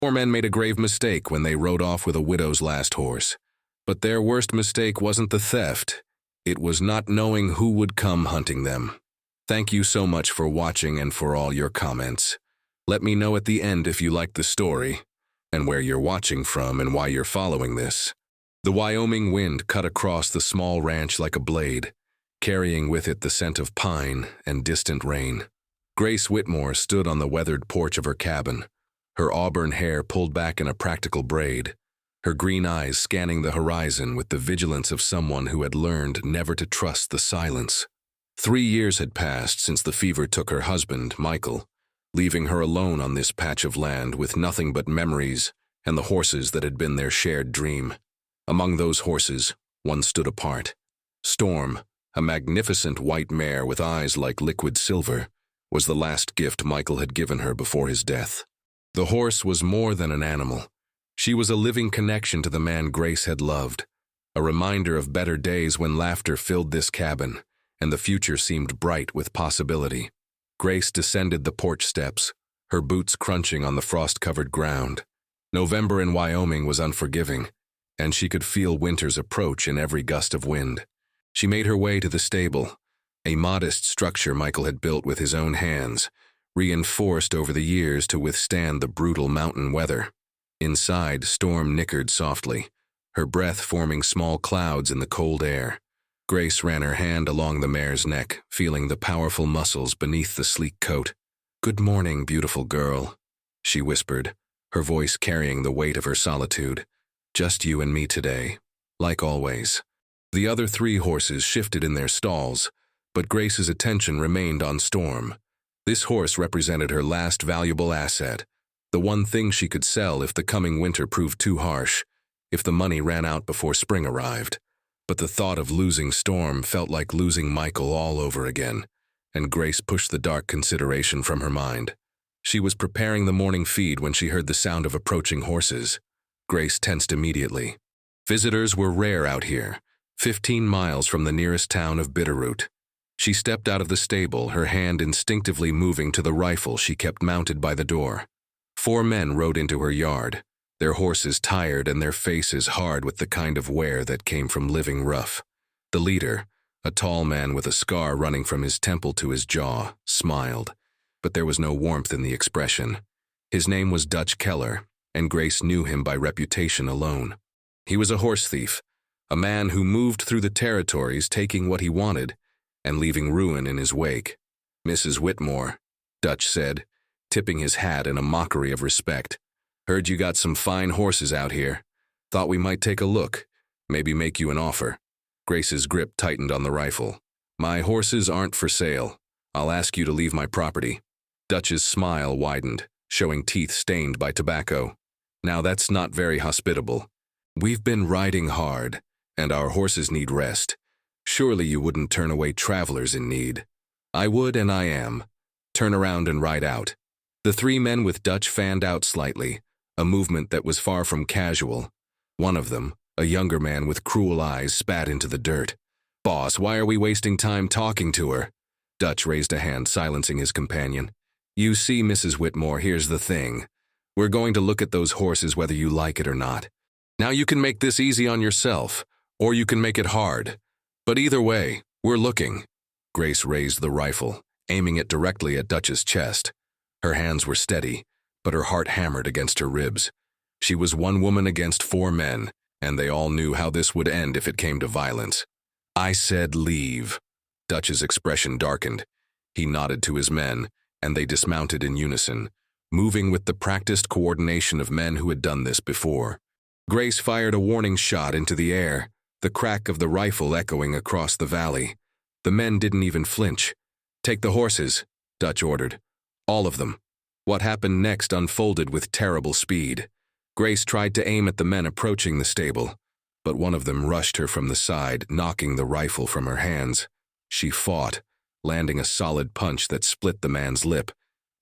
Four men made a grave mistake when they rode off with a widow's last horse. But their worst mistake wasn't the theft. It was not knowing who would come hunting them. Thank you so much for watching and for all your comments. Let me know at the end if you liked the story, and where you're watching from and why you're following this. The Wyoming wind cut across the small ranch like a blade, carrying with it the scent of pine and distant rain. Grace Whitmore stood on the weathered porch of her cabin, her auburn hair pulled back in a practical braid, her green eyes scanning the horizon with the vigilance of someone who had learned never to trust the silence. 3 years had passed since the fever took her husband, Michael, leaving her alone on this patch of land with nothing but memories and the horses that had been their shared dream. Among those horses, one stood apart. Storm, a magnificent white mare with eyes like liquid silver, was the last gift Michael had given her before his death. The horse was more than an animal. She was a living connection to the man Grace had loved, a reminder of better days when laughter filled this cabin, and the future seemed bright with possibility. Grace descended the porch steps, her boots crunching on the frost-covered ground. November in Wyoming was unforgiving, and she could feel winter's approach in every gust of wind. She made her way to the stable, a modest structure Michael had built with his own hands, reinforced over the years to withstand the brutal mountain weather. Inside, Storm nickered softly, her breath forming small clouds in the cold air. Grace ran her hand along the mare's neck, feeling the powerful muscles beneath the sleek coat. "Good morning, beautiful girl," she whispered, her voice carrying the weight of her solitude. "Just you and me today, like always." The other 3 horses shifted in their stalls, but Grace's attention remained on Storm. This horse represented her last valuable asset, the one thing she could sell if the coming winter proved too harsh, if the money ran out before spring arrived. But the thought of losing Storm felt like losing Michael all over again, and Grace pushed the dark consideration from her mind. She was preparing the morning feed when she heard the sound of approaching horses. Grace tensed immediately. Visitors were rare out here, 15 miles from the nearest town of Bitterroot. She stepped out of the stable, her hand instinctively moving to the rifle she kept mounted by the door. 4 men rode into her yard, their horses tired and their faces hard with the kind of wear that came from living rough. The leader, a tall man with a scar running from his temple to his jaw, smiled, but there was no warmth in the expression. His name was Dutch Keller, and Grace knew him by reputation alone. He was a horse thief, a man who moved through the territories taking what he wanted and leaving ruin in his wake. "Mrs. Whitmore," Dutch said, tipping his hat in a mockery of respect. "Heard you got some fine horses out here. Thought we might take a look, maybe make you an offer." Grace's grip tightened on the rifle. "My horses aren't for sale. I'll ask you to leave my property." Dutch's smile widened, showing teeth stained by tobacco. "Now that's not very hospitable. We've been riding hard, and our horses need rest. Surely you wouldn't turn away travelers in need." "I would, and I am. Turn around and ride out." The 3 men with Dutch fanned out slightly, a movement that was far from casual. One of them, a younger man with cruel eyes, spat into the dirt. "Boss, why are we wasting time talking to her?" Dutch raised a hand, silencing his companion. "You see, Mrs. Whitmore, here's the thing. We're going to look at those horses whether you like it or not. Now you can make this easy on yourself, or you can make it hard. But either way, we're looking." Grace raised the rifle, aiming it directly at Dutch's chest. Her hands were steady, but her heart hammered against her ribs. She was one woman against 4 men, and they all knew how this would end if it came to violence. "I said leave." Dutch's expression darkened. He nodded to his men, and they dismounted in unison, moving with the practiced coordination of men who had done this before. Grace fired a warning shot into the air, the crack of the rifle echoing across the valley. The men didn't even flinch. "Take the horses," Dutch ordered. "All of them." What happened next unfolded with terrible speed. Grace tried to aim at the men approaching the stable, but one of them rushed her from the side, knocking the rifle from her hands. She fought, landing a solid punch that split the man's lip,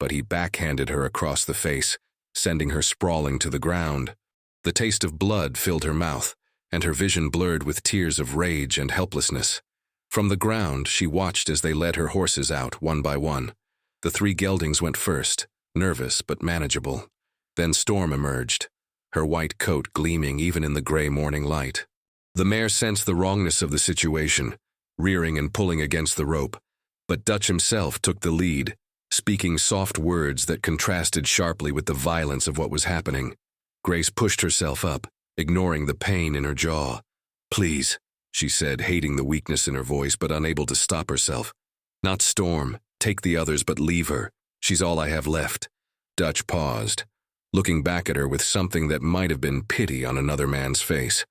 but he backhanded her across the face, sending her sprawling to the ground. The taste of blood filled her mouth, and her vision blurred with tears of rage and helplessness. From the ground, she watched as they led her horses out, one by one. The 3 geldings went first, nervous but manageable. Then Storm emerged, her white coat gleaming even in the gray morning light. The mare sensed the wrongness of the situation, rearing and pulling against the rope, but Dutch himself took the lead, speaking soft words that contrasted sharply with the violence of what was happening. Grace pushed herself up, ignoring the pain in her jaw. "Please," she said, hating the weakness in her voice but unable to stop herself. "Not Storm. Take the others, but leave her. She's all I have left." Dutch paused, looking back at her with something that might have been pity on another man's face.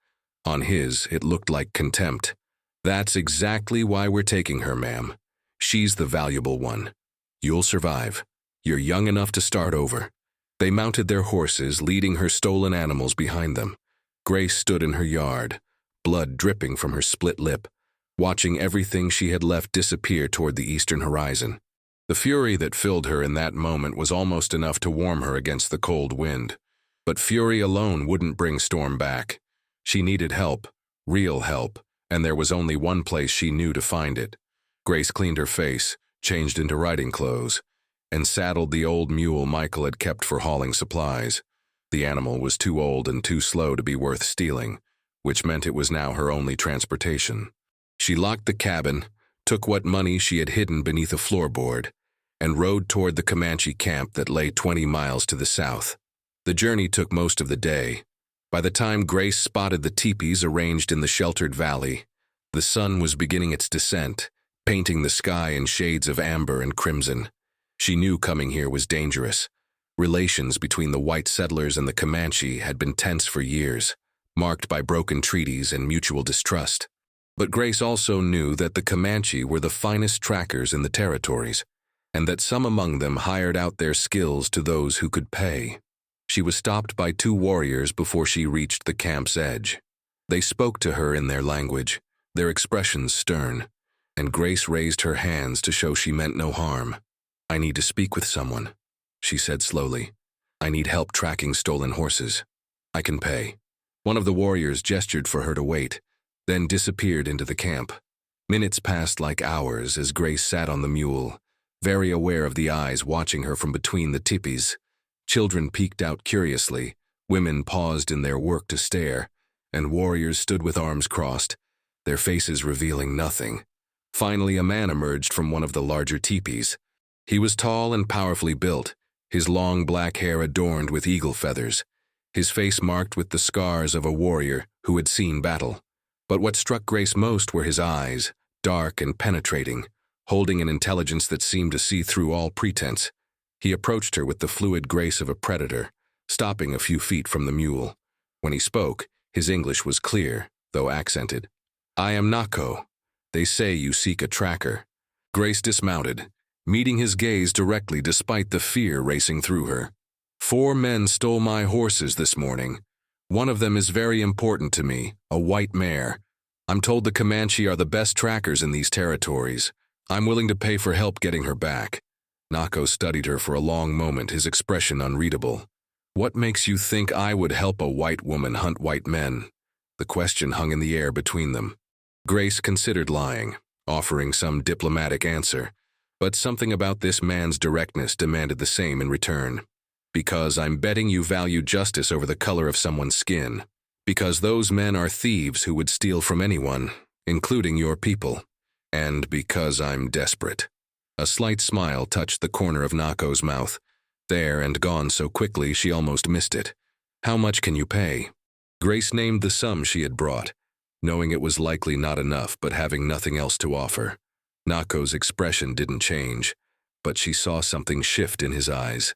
On his, it looked like contempt. "That's exactly why we're taking her, ma'am. She's the valuable one. You'll survive. You're young enough to start over." They mounted their horses, leading her stolen animals behind them. Grace stood in her yard, blood dripping from her split lip, watching everything she had left disappear toward the eastern horizon. The fury that filled her in that moment was almost enough to warm her against the cold wind. But fury alone wouldn't bring Storm back. She needed help, real help, and there was only one place she knew to find it. Grace cleaned her face, changed into riding clothes, and saddled the old mule Michael had kept for hauling supplies. The animal was too old and too slow to be worth stealing, which meant it was now her only transportation. She locked the cabin, took what money she had hidden beneath a floorboard, and rode toward the Comanche camp that lay 20 miles to the south. The journey took most of the day. By the time Grace spotted the teepees arranged in the sheltered valley, the sun was beginning its descent, painting the sky in shades of amber and crimson. She knew coming here was dangerous. Relations between the white settlers and the Comanche had been tense for years, marked by broken treaties and mutual distrust. But Grace also knew that the Comanche were the finest trackers in the territories, and that some among them hired out their skills to those who could pay. She was stopped by 2 warriors before she reached the camp's edge. They spoke to her in their language, their expressions stern, and Grace raised her hands to show she meant no harm. "I need to speak with someone," she said slowly. "I need help tracking stolen horses. I can pay." One of the warriors gestured for her to wait, then disappeared into the camp. Minutes passed like hours as Grace sat on the mule, very aware of the eyes watching her from between the teepees. Children peeked out curiously, women paused in their work to stare, and warriors stood with arms crossed, their faces revealing nothing. Finally, a man emerged from one of the larger teepees. He was tall and powerfully built, his long black hair adorned with eagle feathers, his face marked with the scars of a warrior who had seen battle. But what struck Grace most were his eyes, dark and penetrating, holding an intelligence that seemed to see through all pretense. He approached her with the fluid grace of a predator, stopping a few feet from the mule. When he spoke, his English was clear, though accented. "I am Nako. They say you seek a tracker." Grace dismounted, meeting his gaze directly despite the fear racing through her. "4 men stole my horses this morning. One of them is very important to me, a white mare. I'm told the Comanche are the best trackers in these territories. I'm willing to pay for help getting her back." Nako studied her for a long moment, his expression unreadable. "What makes you think I would help a white woman hunt white men?" The question hung in the air between them. Grace considered lying, offering some diplomatic answer, but something about this man's directness demanded the same in return. "Because I'm betting you value justice over the color of someone's skin. Because those men are thieves who would steal from anyone, including your people. And because I'm desperate." A slight smile touched the corner of Nako's mouth, there and gone so quickly she almost missed it. "How much can you pay?" Grace named the sum she had brought, knowing it was likely not enough but having nothing else to offer. Nako's expression didn't change, but she saw something shift in his eyes.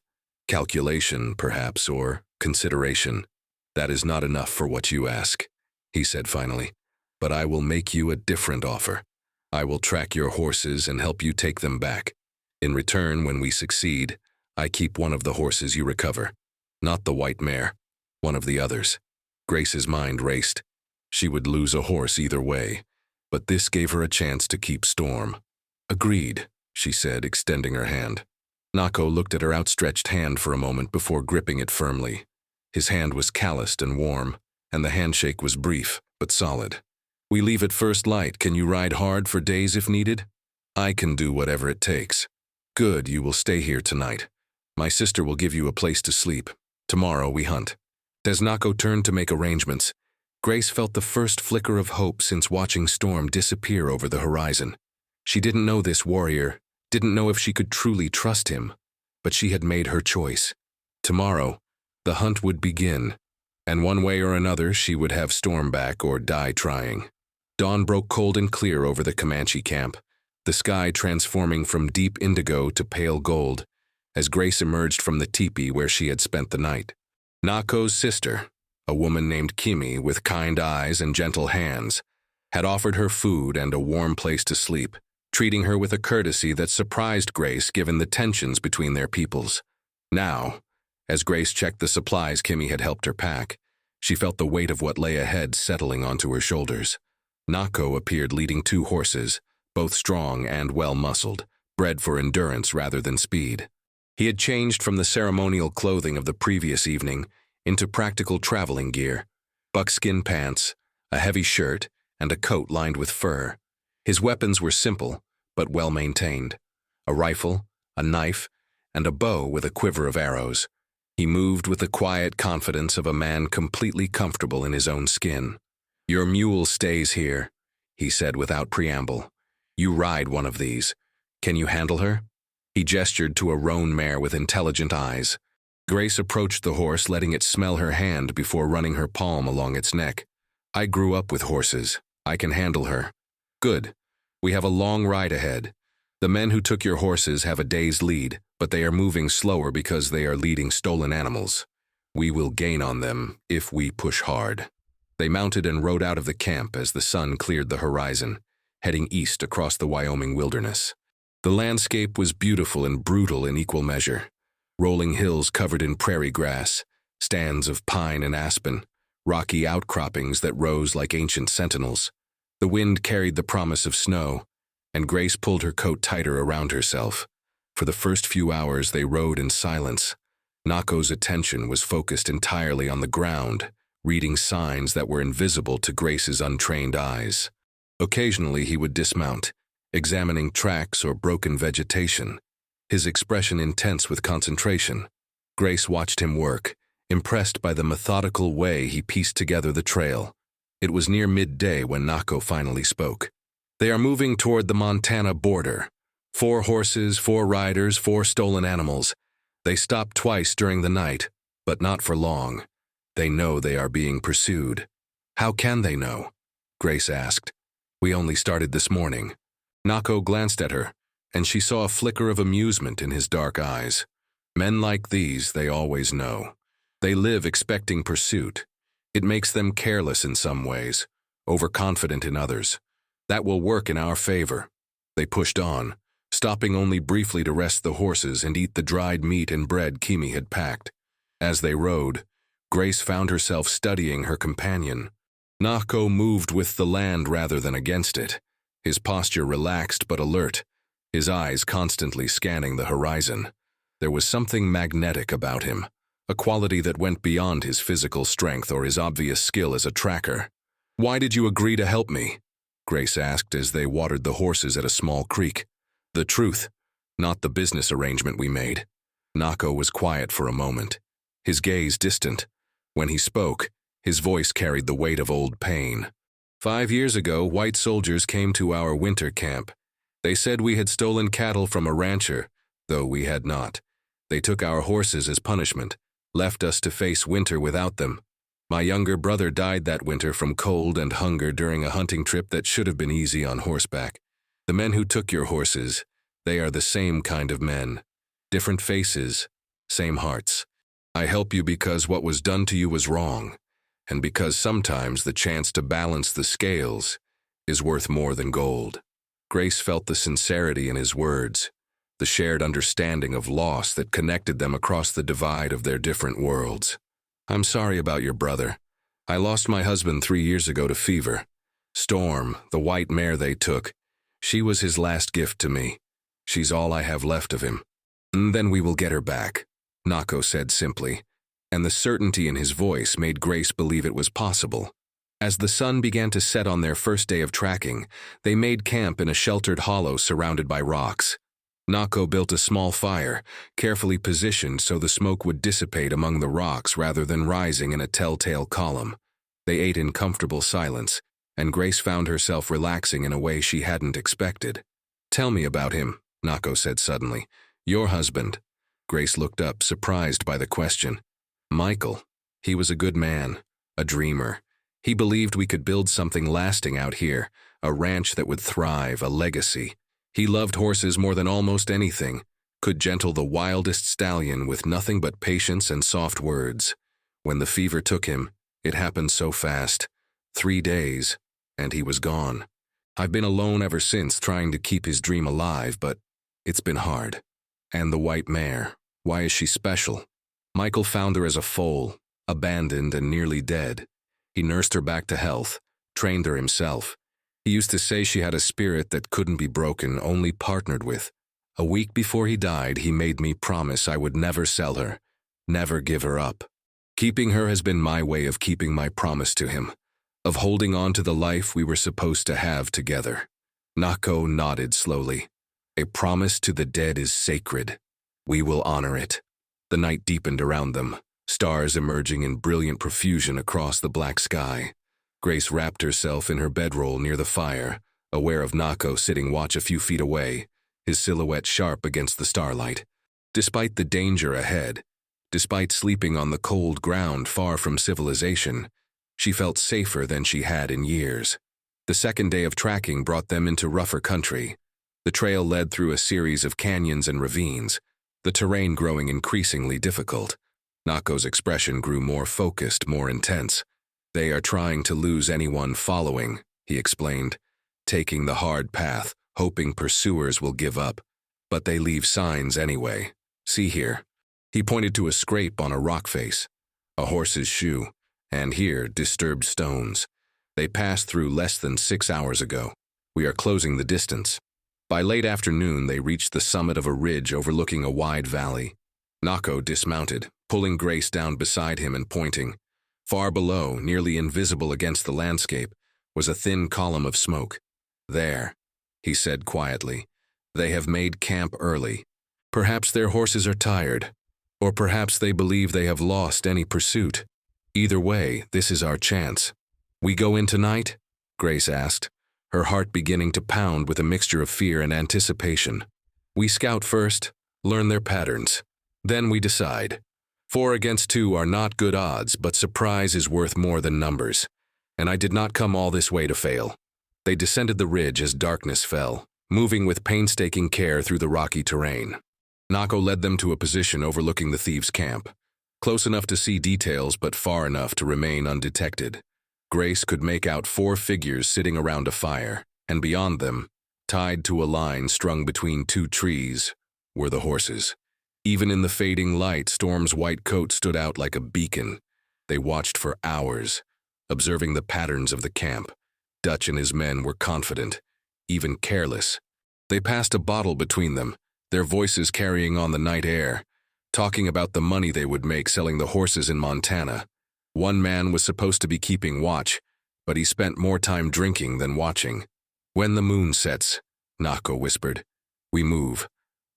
Calculation, perhaps, or consideration. "That is not enough for what you ask," he said finally, "but I will make you a different offer. I will track your horses and help you take them back. In return, when we succeed, I keep one of the horses you recover. Not the white mare, one of the others." Grace's mind raced. She would lose a horse either way, but this gave her a chance to keep Storm. "Agreed," she said, extending her hand. Nako looked at her outstretched hand for a moment before gripping it firmly. His hand was calloused and warm, and the handshake was brief, but solid. "We leave at first light. Can you ride hard for days if needed?" "I can do whatever it takes." "Good, you will stay here tonight. My sister will give you a place to sleep. Tomorrow we hunt. As Nako turned to make arrangements, Grace felt the first flicker of hope since watching Storm disappear over the horizon. She didn't know this warrior, didn't know if she could truly trust him, but she had made her choice. Tomorrow, the hunt would begin, and one way or another she would have Storm back or die trying. Dawn broke cold and clear over the Comanche camp, the sky transforming from deep indigo to pale gold, as Grace emerged from the teepee where she had spent the night. Nako's sister, a woman named Kimi with kind eyes and gentle hands, had offered her food and a warm place to sleep, treating her with a courtesy that surprised Grace given the tensions between their peoples. Now, as Grace checked the supplies Kimi had helped her pack, she felt the weight of what lay ahead settling onto her shoulders. Nako appeared leading 2 horses, both strong and well-muscled, bred for endurance rather than speed. He had changed from the ceremonial clothing of the previous evening into practical traveling gear, buckskin pants, a heavy shirt, and a coat lined with fur. His weapons were simple, but well-maintained. A rifle, a knife, and a bow with a quiver of arrows. He moved with the quiet confidence of a man completely comfortable in his own skin. "Your mule stays here," he said without preamble. "You ride one of these. Can you handle her?" He gestured to a roan mare with intelligent eyes. Grace approached the horse, letting it smell her hand before running her palm along its neck. "I grew up with horses. I can handle her." "Good. We have a long ride ahead. The men who took your horses have a day's lead, but they are moving slower because they are leading stolen animals. We will gain on them if we push hard." They mounted and rode out of the camp as the sun cleared the horizon, heading east across the Wyoming wilderness. The landscape was beautiful and brutal in equal measure. Rolling hills covered in prairie grass, stands of pine and aspen, rocky outcroppings that rose like ancient sentinels. The wind carried the promise of snow, and Grace pulled her coat tighter around herself. For the first few hours they rode in silence. Nako's attention was focused entirely on the ground, reading signs that were invisible to Grace's untrained eyes. Occasionally he would dismount, examining tracks or broken vegetation, his expression intense with concentration. Grace watched him work, impressed by the methodical way he pieced together the trail. It was near midday when Nako finally spoke. "They are moving toward the Montana border. 4 horses, 4 riders, 4 stolen animals. They stopped twice during the night, but not for long. They know they are being pursued." "How can they know?" Grace asked. "We only started this morning." Nako glanced at her, and she saw a flicker of amusement in his dark eyes. Men like these, they always know. They live expecting pursuit. It makes them careless in some ways, overconfident in others. That will work in our favor. They pushed on, stopping only briefly to rest the horses and eat the dried meat and bread Kimi had packed. As they rode, Grace found herself studying her companion. Nako moved with the land rather than against it, his posture relaxed but alert, his eyes constantly scanning the horizon. There was something magnetic about him, a quality that went beyond his physical strength or his obvious skill as a tracker. "Why did you agree to help me?" Grace asked as they watered the horses at a small creek. "The truth, not the business arrangement we made." Nako was quiet for a moment, his gaze distant. When he spoke, his voice carried the weight of old pain. 5 years ago, white soldiers came to our winter camp. They said we had stolen cattle from a rancher, though we had not. They took our horses as punishment, left us to face winter without them. My younger brother died that winter from cold and hunger during a hunting trip that should have been easy on horseback. The men who took your horses, they are the same kind of men. Different faces, same hearts. I help you because what was done to you was wrong, and because sometimes the chance to balance the scales is worth more than gold." Grace felt the sincerity in his words, the shared understanding of loss that connected them across the divide of their different worlds. "I'm sorry about your brother. I lost my husband 3 years ago to fever. Storm, the white mare they took, she was his last gift to me. She's all I have left of him. And then we will get her back," Nako said simply, and the certainty in his voice made Grace believe it was possible. As the sun began to set on their first day of tracking, they made camp in a sheltered hollow surrounded by rocks. Nako built a small fire, carefully positioned so the smoke would dissipate among the rocks rather than rising in a telltale column. They ate in comfortable silence, and Grace found herself relaxing in a way she hadn't expected. "Tell me about him," Nako said suddenly. "Your husband." Grace looked up, surprised by the question. "Michael. He was a good man, a dreamer. He believed we could build something lasting out here, a ranch that would thrive, a legacy. He loved horses more than almost anything, could gentle the wildest stallion with nothing but patience and soft words. When the fever took him, it happened so fast. 3 days, and he was gone. I've been alone ever since, trying to keep his dream alive, but it's been hard. And the white mare, why is she special? Michael found her as a foal, abandoned and nearly dead. He nursed her back to health, trained her himself. He used to say she had a spirit that couldn't be broken, only partnered with. A week before he died, he made me promise I would never sell her, never give her up. Keeping her has been my way of keeping my promise to him, of holding on to the life we were supposed to have together." Nako nodded slowly. "A promise to the dead is sacred. We will honor it." The night deepened around them, stars emerging in brilliant profusion across the black sky. Grace wrapped herself in her bedroll near the fire, aware of Nako sitting watch a few feet away, his silhouette sharp against the starlight. Despite the danger ahead, despite sleeping on the cold ground far from civilization, she felt safer than she had in years. The second day of tracking brought them into rougher country. The trail led through a series of canyons and ravines, the terrain growing increasingly difficult. Nako's expression grew more focused, more intense. "They are trying to lose anyone following," he explained, "taking the hard path, hoping pursuers will give up. But they leave signs anyway. See here." He pointed to a scrape on a rock face, a horse's shoe, and here, disturbed stones. "They passed through less than 6 hours ago. We are closing the distance." By late afternoon, they reached the summit of a ridge overlooking a wide valley. Nako dismounted, pulling Grace down beside him and pointing. Far below, nearly invisible against the landscape, was a thin column of smoke. "There," he said quietly. "They have made camp early. Perhaps their horses are tired, or perhaps they believe they have lost any pursuit. Either way, this is our chance." "We go in tonight?" Grace asked, her heart beginning to pound with a mixture of fear and anticipation. "We scout first, learn their patterns. Then we decide. 4 against 2 are not good odds, but surprise is worth more than numbers. And I did not come all this way to fail." They descended the ridge as darkness fell, moving with painstaking care through the rocky terrain. Nako led them to a position overlooking the thieves' camp, close enough to see details but far enough to remain undetected. Grace could make out 4 figures sitting around a fire, and beyond them, tied to a line strung between 2 trees, were the horses. Even in the fading light, Storm's white coat stood out like a beacon. They watched for hours, observing the patterns of the camp. Dutch and his men were confident, even careless. They passed a bottle between them, their voices carrying on the night air, talking about the money they would make selling the horses in Montana. One man was supposed to be keeping watch, but he spent more time drinking than watching. "When the moon sets," Nako whispered, "we move.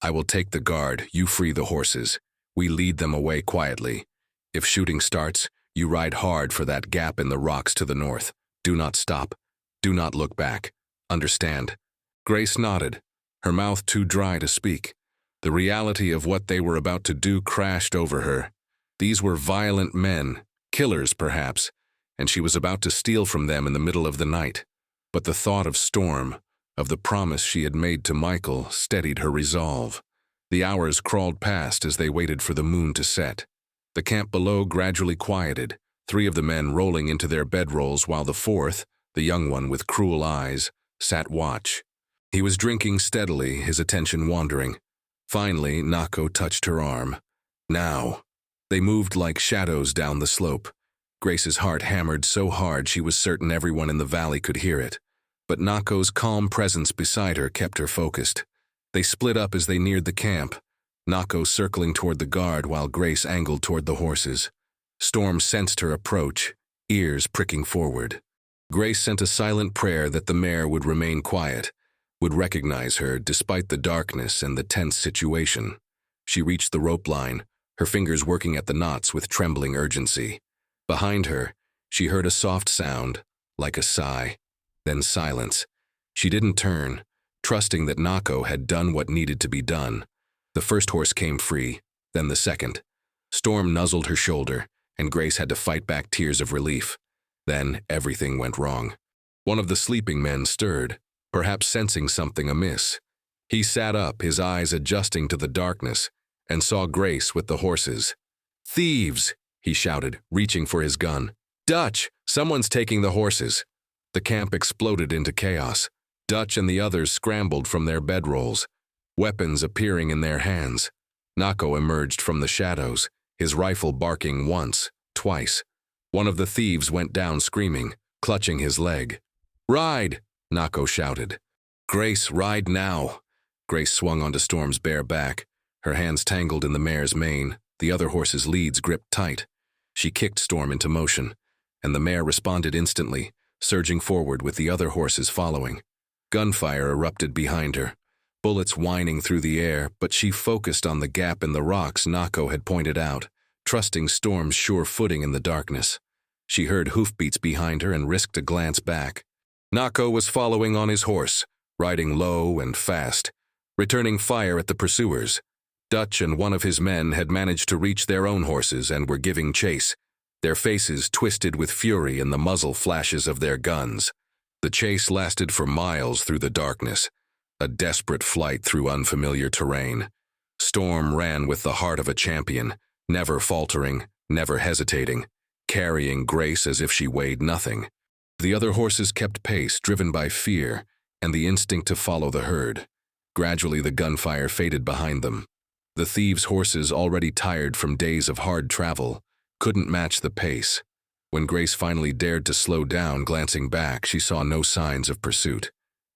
I will take the guard, you free the horses. We lead them away quietly. If shooting starts, you ride hard for that gap in the rocks to the north. Do not stop. Do not look back. Understand?" Grace nodded, her mouth too dry to speak. The reality of what they were about to do crashed over her. These were violent men, killers perhaps, and she was about to steal from them in the middle of the night. But the thought of Storm, of the promise she had made to Michael, steadied her resolve. The hours crawled past as they waited for the moon to set. The camp below gradually quieted, 3 of the men rolling into their bedrolls while the 4th, the young one with cruel eyes, sat watch. He was drinking steadily, his attention wandering. Finally, Nako touched her arm. "Now." They moved like shadows down the slope. Grace's heart hammered so hard she was certain everyone in the valley could hear it. But Nako's calm presence beside her kept her focused. They split up as they neared the camp, Nako circling toward the guard while Grace angled toward the horses. Storm sensed her approach, ears pricking forward. Grace sent a silent prayer that the mare would remain quiet, would recognize her despite the darkness and the tense situation. She reached the rope line, her fingers working at the knots with trembling urgency. Behind her, she heard a soft sound, like a sigh, then silence. She didn't turn, trusting that Nako had done what needed to be done. The first horse came free, then the second. Storm nuzzled her shoulder, and Grace had to fight back tears of relief. Then everything went wrong. One of the sleeping men stirred, perhaps sensing something amiss. He sat up, his eyes adjusting to the darkness, and saw Grace with the horses. "Thieves!" he shouted, reaching for his gun. "Dutch! Someone's taking the horses!" The camp exploded into chaos. Dutch and the others scrambled from their bedrolls, weapons appearing in their hands. Nako emerged from the shadows, his rifle barking once, twice. One of the thieves went down screaming, clutching his leg. "Ride!" Nako shouted. "Grace, ride now!" Grace swung onto Storm's bare back, her hands tangled in the mare's mane, the other horse's leads gripped tight. She kicked Storm into motion, and the mare responded instantly, surging forward with the other horses following. Gunfire erupted behind her, bullets whining through the air, but she focused on the gap in the rocks Nako had pointed out, trusting Storm's sure footing in the darkness. She heard hoofbeats behind her and risked a glance back. Nako was following on his horse, riding low and fast, returning fire at the pursuers. Dutch and one of his men had managed to reach their own horses and were giving chase, their faces twisted with fury in the muzzle flashes of their guns. The chase lasted for miles through the darkness, a desperate flight through unfamiliar terrain. Storm ran with the heart of a champion, never faltering, never hesitating, carrying Grace as if she weighed nothing. The other horses kept pace, driven by fear and the instinct to follow the herd. Gradually the gunfire faded behind them. The thieves' horses, already tired from days of hard travel, couldn't match the pace. When Grace finally dared to slow down, glancing back, she saw no signs of pursuit.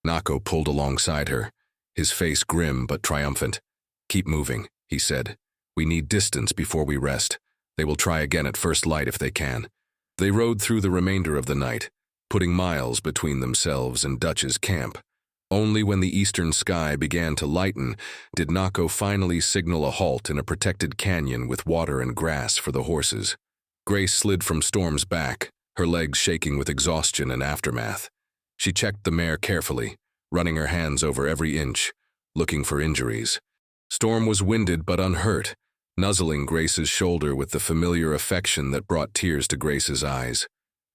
Nako pulled alongside her, his face grim but triumphant. "Keep moving," he said. "We need distance before we rest. They will try again at first light if they can." They rode through the remainder of the night, putting miles between themselves and Dutch's camp. Only when the eastern sky began to lighten did Nako finally signal a halt in a protected canyon with water and grass for the horses. Grace slid from Storm's back, her legs shaking with exhaustion and aftermath. She checked the mare carefully, running her hands over every inch, looking for injuries. Storm was winded but unhurt, nuzzling Grace's shoulder with the familiar affection that brought tears to Grace's eyes.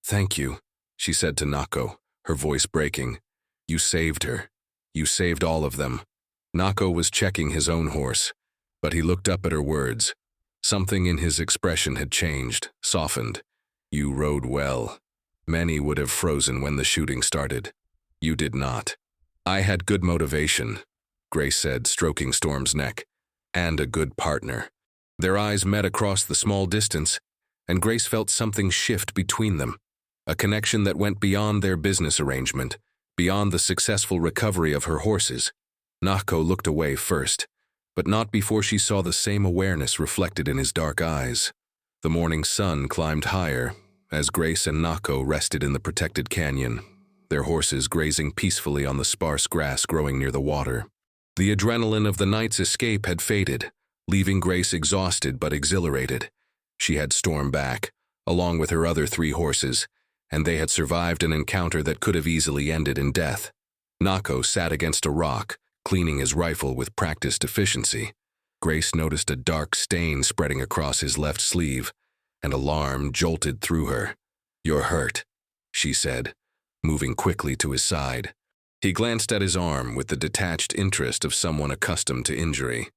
"Thank you," she said to Nako, her voice breaking. "You saved her. You saved all of them." Nako was checking his own horse, but he looked up at her words. Something in his expression had changed, softened. "You rode well. Many would have frozen when the shooting started. You did not." "I had good motivation," Grace said, stroking Storm's neck, "and a good partner." Their eyes met across the small distance, and Grace felt something shift between them, a connection that went beyond their business arrangement, beyond the successful recovery of her horses. Nako looked away first, but not before she saw the same awareness reflected in his dark eyes. The morning sun climbed higher as Grace and Nako rested in the protected canyon, their horses grazing peacefully on the sparse grass growing near the water. The adrenaline of the night's escape had faded, leaving Grace exhausted but exhilarated. She had Storm back, along with her other 3 horses, and they had survived an encounter that could have easily ended in death. Nako sat against a rock, cleaning his rifle with practiced efficiency. Grace noticed a dark stain spreading across his left sleeve, and alarm jolted through her. "You're hurt," she said, moving quickly to his side. He glanced at his arm with the detached interest of someone accustomed to injury.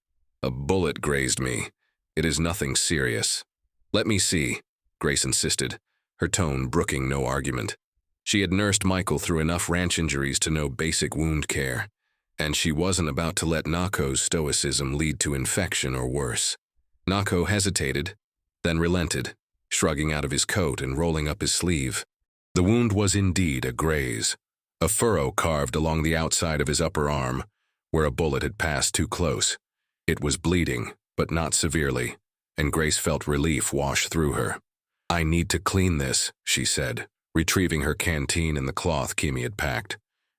"A bullet grazed me. It is nothing serious." "Let me see," Grace insisted, her tone brooking no argument. She had nursed Michael through enough ranch injuries to know basic wound care, and she wasn't about to let Nako's stoicism lead to infection or worse. Nako hesitated, then relented, shrugging out of his coat and rolling up his sleeve. The wound was indeed a graze, a furrow carved along the outside of his upper arm, where a bullet had passed too close. It was bleeding, but not severely, and Grace felt relief wash through her. "I need to clean this," she said, retrieving her canteen and the cloth Kimi had packed.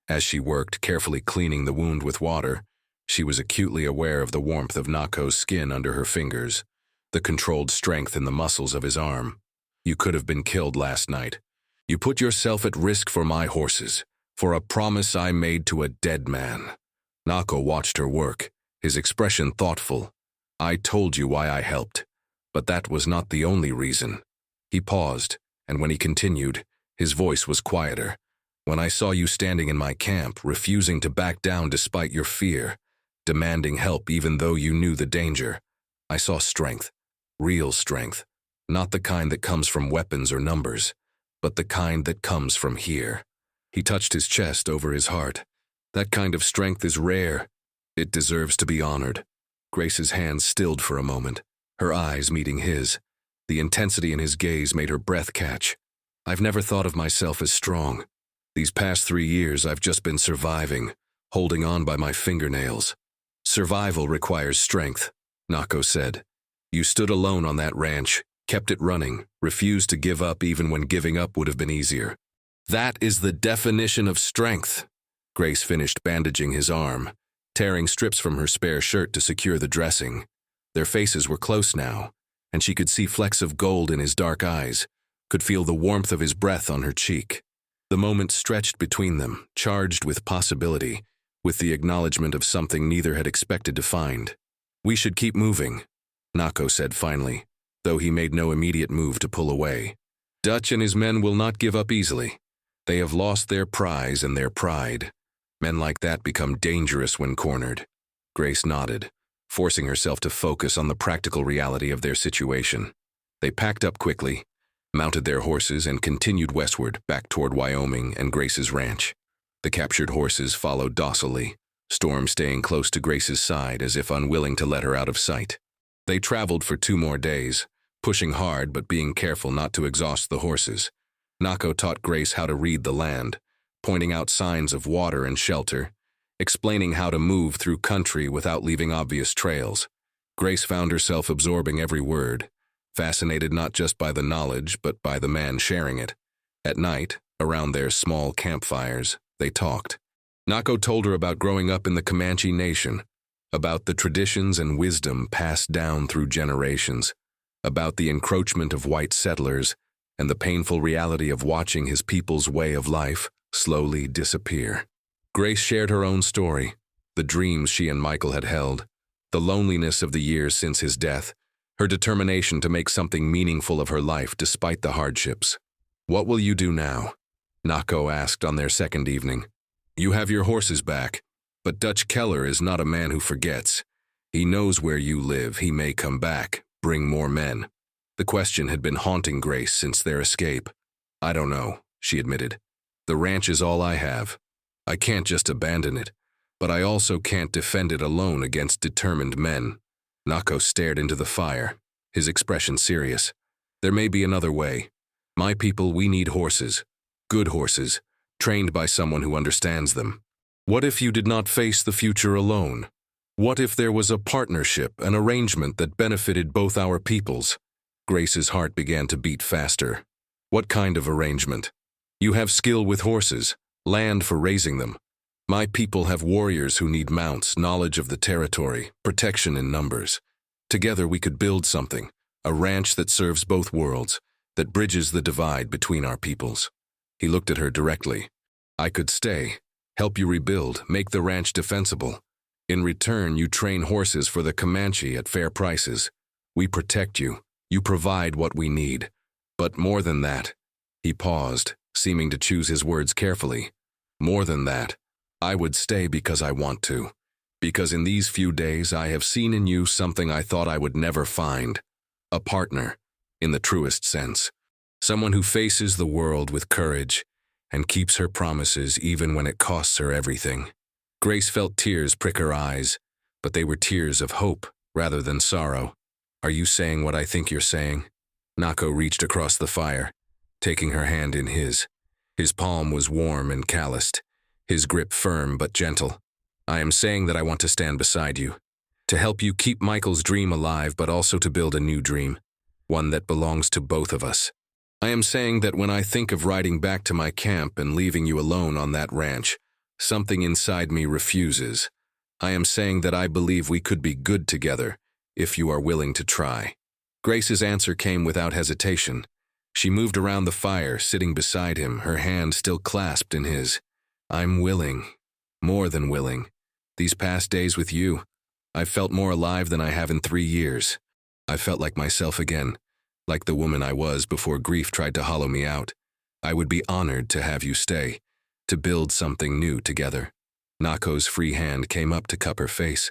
As she worked, carefully cleaning the wound with water, she was acutely aware of the warmth of Nako's skin under her fingers, the controlled strength in the muscles of his arm. You could have been killed last night. You put yourself at risk for my horses, for a promise I made to a dead man. Nako watched her work, his expression thoughtful. I told you why I helped, but that was not the only reason. He paused, and when he continued, his voice was quieter. When I saw you standing in my camp, refusing to back down despite your fear, demanding help even though you knew the danger, I saw strength, real strength, not the kind that comes from weapons or numbers, but the kind that comes from here. He touched his chest over his heart. That kind of strength is rare. It deserves to be honored. Grace's hands stilled for a moment, her eyes meeting his. The intensity in his gaze made her breath catch. I've never thought of myself as strong. These past 3 years, I've just been surviving, holding on by my fingernails. Survival requires strength, Nako said. You stood alone on that ranch, kept it running, refused to give up even when giving up would have been easier. That is the definition of strength. Grace finished bandaging his arm, tearing strips from her spare shirt to secure the dressing. Their faces were close now, and she could see flecks of gold in his dark eyes, could feel the warmth of his breath on her cheek. The moment stretched between them, charged with possibility, with the acknowledgement of something neither had expected to find. We should keep moving, Nako said finally, though he made no immediate move to pull away. Dutch and his men will not give up easily. They have lost their prize and their pride. Men like that become dangerous when cornered. Grace nodded, forcing herself to focus on the practical reality of their situation. They packed up quickly, mounted their horses, and continued westward, back toward Wyoming and Grace's ranch. The captured horses followed docilely, Storm staying close to Grace's side as if unwilling to let her out of sight. They traveled for 2 more days, pushing hard but being careful not to exhaust the horses. Nako taught Grace how to read the land, pointing out signs of water and shelter, explaining how to move through country without leaving obvious trails. Grace found herself absorbing every word, fascinated not just by the knowledge but by the man sharing it. At night, around their small campfires, they talked. Nako told her about growing up in the Comanche nation, about the traditions and wisdom passed down through generations, about the encroachment of white settlers and the painful reality of watching his people's way of life slowly disappear. Grace shared her own story, the dreams she and Michael had held, the loneliness of the years since his death, her determination to make something meaningful of her life despite the hardships. What will you do now? Nako asked on their second evening. You have your horses back, but Dutch Keller is not a man who forgets. He knows where you live. He may come back, bring more men. The question had been haunting Grace since their escape. I don't know, she admitted. The ranch is all I have. I can't just abandon it, but I also can't defend it alone against determined men. Nako stared into the fire, his expression serious. There may be another way. My people, we need horses. Good horses, trained by someone who understands them. What if you did not face the future alone? What if there was a partnership, an arrangement that benefited both our peoples? Grace's heart began to beat faster. What kind of arrangement? You have skill with horses, land for raising them. My people have warriors who need mounts, knowledge of the territory, protection in numbers. Together we could build something, a ranch that serves both worlds, that bridges the divide between our peoples. He looked at her directly. I could stay, help you rebuild, make the ranch defensible. In return, you train horses for the Comanche at fair prices. We protect you. You provide what we need. But more than that, he paused, seeming to choose his words carefully. More than that, I would stay because I want to. Because in these few days I have seen in you something I thought I would never find. A partner, in the truest sense. Someone who faces the world with courage and keeps her promises even when it costs her everything. Grace felt tears prick her eyes, but they were tears of hope rather than sorrow. Are you saying what I think you're saying? Nako reached across the fire, taking her hand in his. His palm was warm and calloused, his grip firm but gentle. I am saying that I want to stand beside you, to help you keep Michael's dream alive but also to build a new dream, one that belongs to both of us. I am saying that when I think of riding back to my camp and leaving you alone on that ranch, Something inside me refuses. I am saying that I believe we could be good together, if you are willing to try. Grace's answer came without hesitation. She moved around the fire, sitting beside him, her hand still clasped in his. I'm willing. More than willing. These past days with you, I've felt more alive than I have in 3 years. I felt like myself again, like the woman I was before grief tried to hollow me out. I would be honored to have you stay, to build something new together. Nako's free hand came up to cup her face,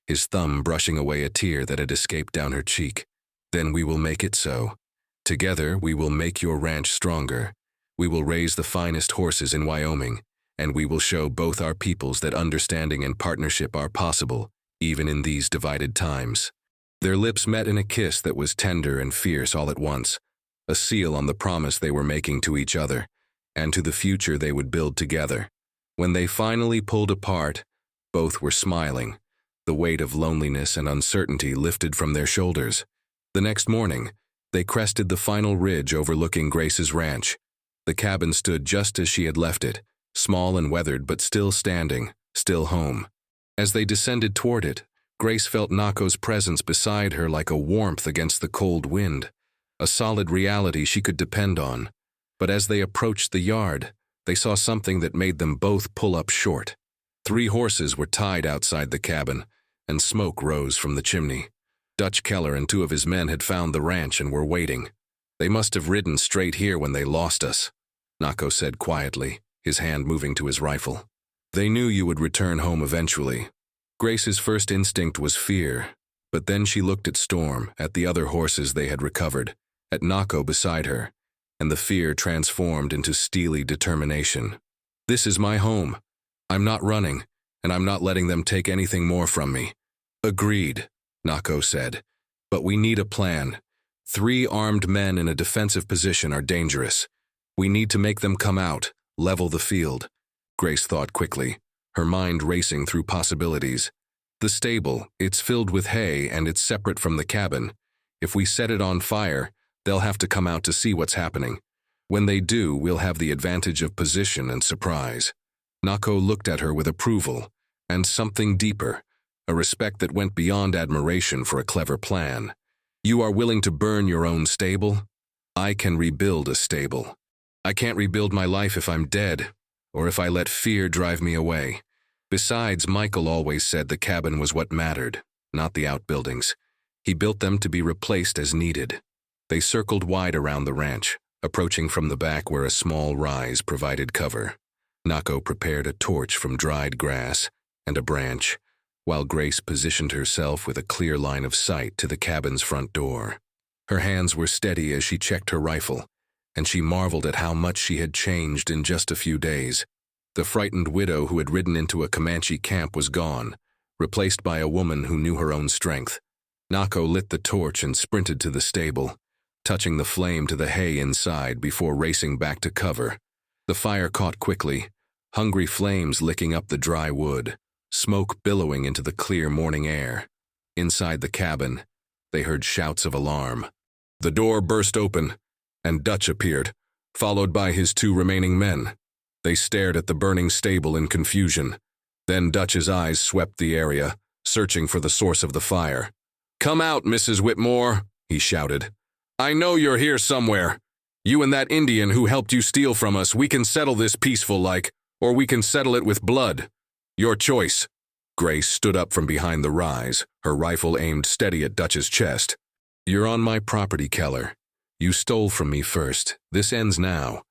his thumb brushing away a tear that had escaped down her cheek. Then we will make it so. Together we will make your ranch stronger. We will raise the finest horses in Wyoming, and we will show both our peoples that understanding and partnership are possible, even in these divided times. Their lips met in a kiss that was tender and fierce all at once, a seal on the promise they were making to each other, and to the future they would build together. When they finally pulled apart, both were smiling. The weight of loneliness and uncertainty lifted from their shoulders. The next morning, they crested the final ridge overlooking Grace's ranch. The cabin stood just as she had left it, small and weathered but still standing, still home. As they descended toward it, Grace felt Nako's presence beside her like a warmth against the cold wind, a solid reality she could depend on. But as they approached the yard, they saw something that made them both pull up short. 3 horses were tied outside the cabin, and smoke rose from the chimney. Dutch Keller and 2 of his men had found the ranch and were waiting. They must have ridden straight here when they lost us, Nako said quietly, his hand moving to his rifle. They knew you would return home eventually. Grace's first instinct was fear, but then she looked at Storm, at the other horses they had recovered, at Nako beside her, and the fear transformed into steely determination. This is my home. I'm not running, and I'm not letting them take anything more from me. Agreed, Nako said. But we need a plan. 3 armed men in a defensive position are dangerous. We need to make them come out, level the field. Grace thought quickly, her mind racing through possibilities. The stable, it's filled with hay and it's separate from the cabin. If we set it on fire, they'll have to come out to see what's happening. When they do, we'll have the advantage of position and surprise. Nako looked at her with approval, and something deeper, a respect that went beyond admiration for a clever plan. You are willing to burn your own stable? I can rebuild a stable. I can't rebuild my life if I'm dead, or if I let fear drive me away. Besides, Michael always said the cabin was what mattered, not the outbuildings. He built them to be replaced as needed. They circled wide around the ranch, approaching from the back where a small rise provided cover. Nako prepared a torch from dried grass and a branch, while Grace positioned herself with a clear line of sight to the cabin's front door. Her hands were steady as she checked her rifle, and she marveled at how much she had changed in just a few days. The frightened widow who had ridden into a Comanche camp was gone, replaced by a woman who knew her own strength. Nako lit the torch and sprinted to the stable, touching the flame to the hay inside before racing back to cover. The fire caught quickly, hungry flames licking up the dry wood, smoke billowing into the clear morning air. Inside the cabin, they heard shouts of alarm. The door burst open, and Dutch appeared, followed by his 2 remaining men. They stared at the burning stable in confusion. Then Dutch's eyes swept the area, searching for the source of the fire. "Come out, Mrs. Whitmore," he shouted. "I know you're here somewhere. You and that Indian who helped you steal from us, we can settle this peaceful-like, or we can settle it with blood. Your choice." Grace stood up from behind the rise, her rifle aimed steady at Dutch's chest. "You're on my property, Keller. You stole from me first. This ends now.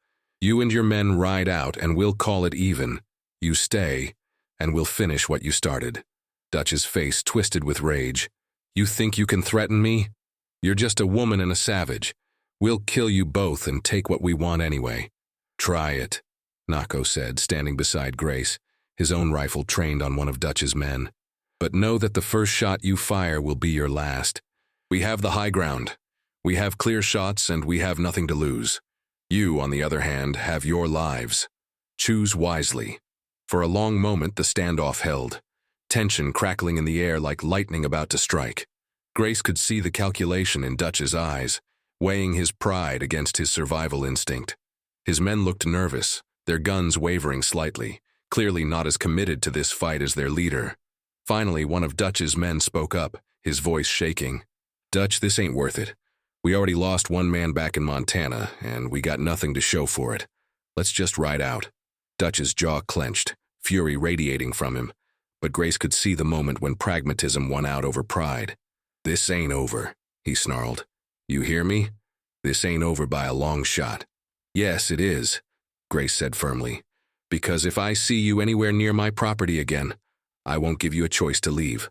You and your men ride out and we'll call it even. You stay, and we'll finish what you started." Dutch's face twisted with rage. "You think you can threaten me? You're just a woman and a savage. We'll kill you both and take what we want anyway." "Try it," Nako said, standing beside Grace, his own rifle trained on one of Dutch's men. "But know that the first shot you fire will be your last. We have the high ground. We have clear shots and we have nothing to lose. You, on the other hand, have your lives. Choose wisely." For a long moment the standoff held, tension crackling in the air like lightning about to strike. Grace could see the calculation in Dutch's eyes, weighing his pride against his survival instinct. His men looked nervous, their guns wavering slightly, clearly not as committed to this fight as their leader. Finally, one of Dutch's men spoke up, his voice shaking. "Dutch, this ain't worth it. We already lost one man back in Montana, and we got nothing to show for it. Let's just ride out." Dutch's jaw clenched, fury radiating from him, but Grace could see the moment when pragmatism won out over pride. "This ain't over," he snarled. "You hear me? This ain't over by a long shot." "Yes, it is," Grace said firmly, "because if I see you anywhere near my property again, I won't give you a choice to leave.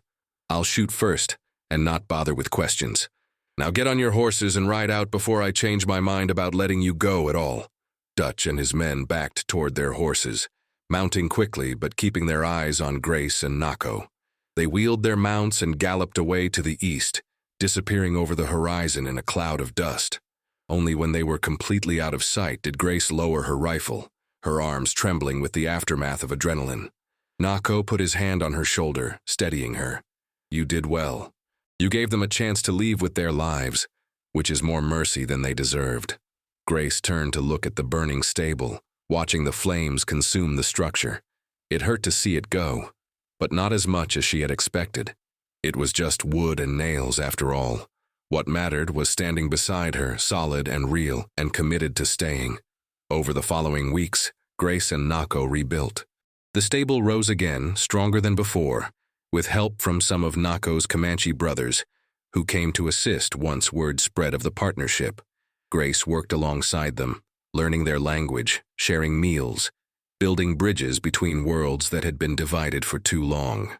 I'll shoot first and not bother with questions. Now get on your horses and ride out before I change my mind about letting you go at all." Dutch and his men backed toward their horses, mounting quickly but keeping their eyes on Grace and Nako. They wheeled their mounts and galloped away to the east, disappearing over the horizon in a cloud of dust. Only when they were completely out of sight did Grace lower her rifle, her arms trembling with the aftermath of adrenaline. Nako put his hand on her shoulder, steadying her. "You did well. You gave them a chance to leave with their lives, which is more mercy than they deserved." Grace turned to look at the burning stable, watching the flames consume the structure. It hurt to see it go, but not as much as she had expected. It was just wood and nails after all. What mattered was standing beside her, solid and real, and committed to staying. Over the following weeks, Grace and Nako rebuilt. The stable rose again, stronger than before, with help from some of Nako's Comanche brothers, who came to assist once word spread of the partnership. Grace worked alongside them, learning their language, sharing meals, building bridges between worlds that had been divided for too long.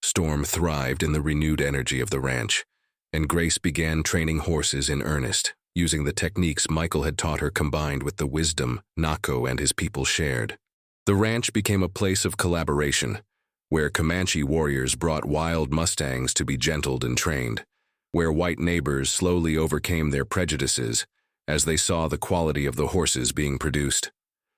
Storm thrived in the renewed energy of the ranch, and Grace began training horses in earnest, using the techniques Michael had taught her combined with the wisdom Nako and his people shared. The ranch became a place of collaboration, where Comanche warriors brought wild mustangs to be gentled and trained, where white neighbors slowly overcame their prejudices as they saw the quality of the horses being produced.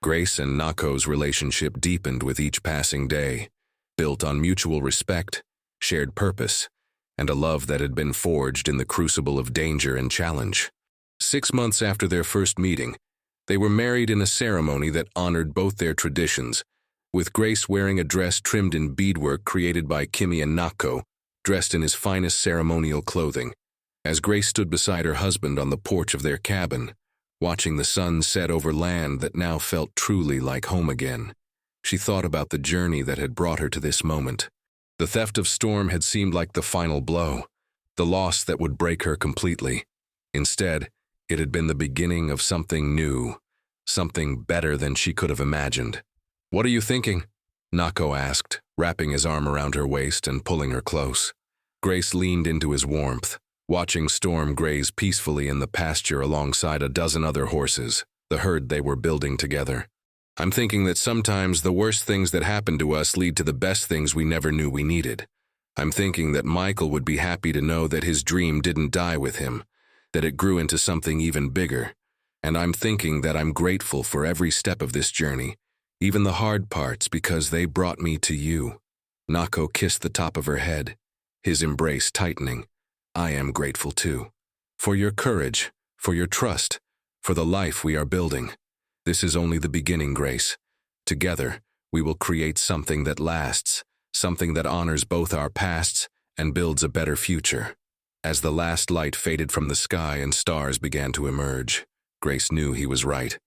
Grace and Nako's relationship deepened with each passing day, built on mutual respect, shared purpose, and a love that had been forged in the crucible of danger and challenge. 6 months after their first meeting, they were married in a ceremony that honored both their traditions, with Grace wearing a dress trimmed in beadwork created by Kimi and Nako, dressed in his finest ceremonial clothing. As Grace stood beside her husband on the porch of their cabin, watching the sun set over land that now felt truly like home again, she thought about the journey that had brought her to this moment. The theft of Storm had seemed like the final blow, the loss that would break her completely. Instead, it had been the beginning of something new, something better than she could have imagined. "What are you thinking?" Nako asked, wrapping his arm around her waist and pulling her close. Grace leaned into his warmth, watching Storm graze peacefully in the pasture alongside a dozen other horses, the herd they were building together. "I'm thinking that sometimes the worst things that happen to us lead to the best things we never knew we needed. I'm thinking that Michael would be happy to know that his dream didn't die with him, that it grew into something even bigger. And I'm thinking that I'm grateful for every step of this journey, even the hard parts, because they brought me to you." Nako kissed the top of her head, his embrace tightening. "I am grateful too. For your courage, for your trust, for the life we are building. This is only the beginning, Grace. Together, we will create something that lasts, something that honors both our pasts and builds a better future." As the last light faded from the sky and stars began to emerge, Grace knew he was right.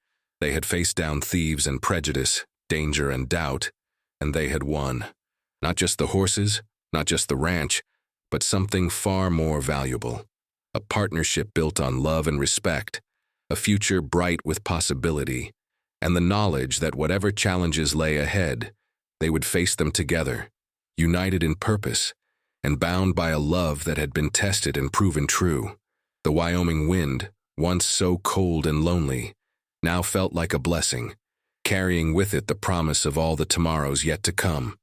They had faced down thieves and prejudice, danger and doubt, and they had won. Not just the horses, not just the ranch, but something far more valuable. A partnership built on love and respect, a future bright with possibility, and the knowledge that whatever challenges lay ahead, they would face them together, united in purpose, and bound by a love that had been tested and proven true. The Wyoming wind, once so cold and lonely, now felt like a blessing, carrying with it the promise of all the tomorrows yet to come.